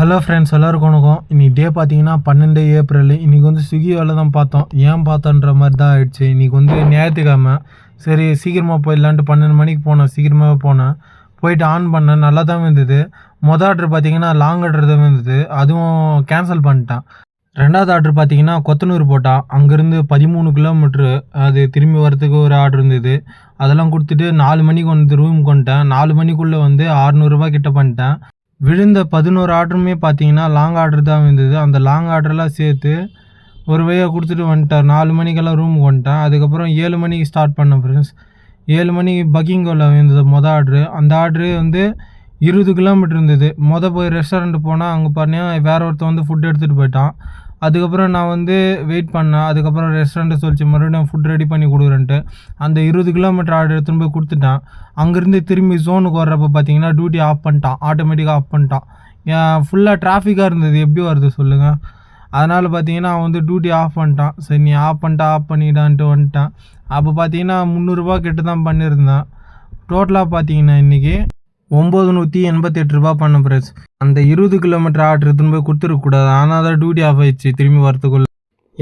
Hello friends, எல்லாருக்கும் வணக்கம். இன்றைக்கி டே பார்த்தீங்கன்னா 12 ஏப்ரல். இன்றைக்கி வந்து ஸ்விக்கி வேலை தான் பார்த்தோம். ஏன் பார்த்தோன்ற மாதிரி தான் ஆயிடுச்சு. இன்றைக்கி வந்து ஞாயிற்றுக்கிழமை. சரி சீக்கிரமாக போயிடலான்ட்டு 12 மணிக்கு போனேன். சீக்கிரமாகவே போனேன். போயிட்டு ஆன் பண்ணேன். நல்லா தான் இருந்தது. மொதல் ஆர்டர் பார்த்தீங்கன்னா லாங் ஆர்டர் தான் இருந்தது. அதுவும் கேன்சல் பண்ணிட்டேன். ரெண்டாவது ஆர்டர் பார்த்தீங்கன்னா கொத்தனூர் போட்டான். அங்கேருந்து 13 கிலோமீட்ரு. அது திரும்பி வரத்துக்கு ஒரு ஆர்டர் இருந்தது. அதெல்லாம் கொடுத்துட்டு 4 மணிக்கு வந்து ரூமுக்கு வந்துட்டேன். 4 மணிக்குள்ளே வந்து 600 கிட்ட பண்ணிட்டேன். விழுந்த 11 ஆர்டருமே பார்த்தீங்கன்னா லாங் ஆர்டர் தான் இருந்தது. அந்த லாங் ஆர்டர்லாம் சேர்த்து ஒரு வழியாக கொடுத்துட்டு வந்துட்டேன். 4 மணிக்கெல்லாம் ரூமுக்கு வந்துட்டேன். அதுக்கப்புறம் 7 மணிக்கு ஸ்டார்ட் பண்ணேன் ஃப்ரெண்ட்ஸ். 7 மணிக்கு பக்கிங்கோவில் இருந்தது மொதல் ஆர்டரு. அந்த ஆர்டரு வந்து 20 கிலோமீட்டர் இருந்தது. போய் ரெஸ்டாரண்ட் போனால் அங்கே பார்த்தீங்கன்னா வேறு ஒருத்தன் வந்து ஃபுட் எடுத்துகிட்டு போயிட்டான். அதுக்கப்புறம் நான் வந்து வெயிட் பண்ணேன். அதுக்கப்புறம் ரெஸ்டாரண்ட்டை சொல்லிச்சு மறுபடியும் ஃபுட் ரெடி பண்ணி கொடுக்குறேன்ட்டு. அந்த 20 கிலோமீட்டர் ஆர்டர் எடுத்துன்னு போய் கொடுத்துட்டேன். அங்கேருந்து திரும்பி ஜோனுக்கு வர்றப்போ பார்த்தீங்கன்னா டியூட்டி ஆஃப் பண்ணிட்டான். ஆட்டோமேட்டிக்காக ஆஃப் பண்ணிட்டான். ஃபுல்லாக டிராஃபிக்காக இருந்தது. எப்படி வருது சொல்லுங்கள். அதனால் பார்த்தீங்கன்னா அவன் வந்து டியூட்டி ஆஃப் பண்ணிட்டான். சரி நீ ஆஃப் பண்ணிட்டான்ட்டு வந்துட்டான். அப்போ பார்த்தீங்கன்னா 300 கிட்ட தான் பண்ணியிருந்தேன். டோட்டலாக பார்த்தீங்கன்னா இன்றைக்கி 988 பண்ண ப்ரைஸ். அந்த 20 கிலோமீட்டர் ஆர்டர் எடுத்துன்னு போய் கொடுத்துருக்கக்கூடாது. ஆனால் தான் டியூட்டி ஆஃப் ஆயிடுச்சு திரும்பி வரத்துக்குள்ளே.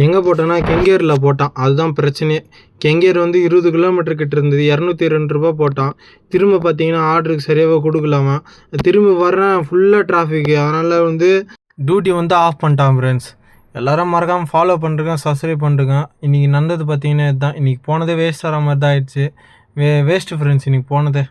எங்கே போட்டேன்னா கெங்கேரில் போட்டான். அதுதான் பிரச்சனையே. கெங்கேர் வந்து 20 கிலோமீட்டர் கிட்ட இருந்தது. 202 போட்டான். திரும்ப பார்த்தீங்கன்னா ஆர்டருக்கு சரியாகவே கொடுக்கலாமா. திரும்பி வர்றேன் ஃபுல்லாக டிராஃபிக்கு. அதனால் வந்து டியூட்டி வந்து ஆஃப் பண்ணிட்டான் ஃப்ரெண்ட்ஸ். எல்லோரும் மறக்காமல் ஃபாலோ பண்ணுறேங்க, சப்ஸ்கிரைப் பண்ணுறேங்க. இன்றைக்கி நடந்தது பார்த்தீங்கன்னா இதுதான். இன்றைக்கி போனதே வேஸ்ட் ஆகிற மாதிரி தான் ஆயிடுச்சு. வேஸ்ட்டு ஃப்ரெண்ட்ஸ் இன்றைக்கி போனதே.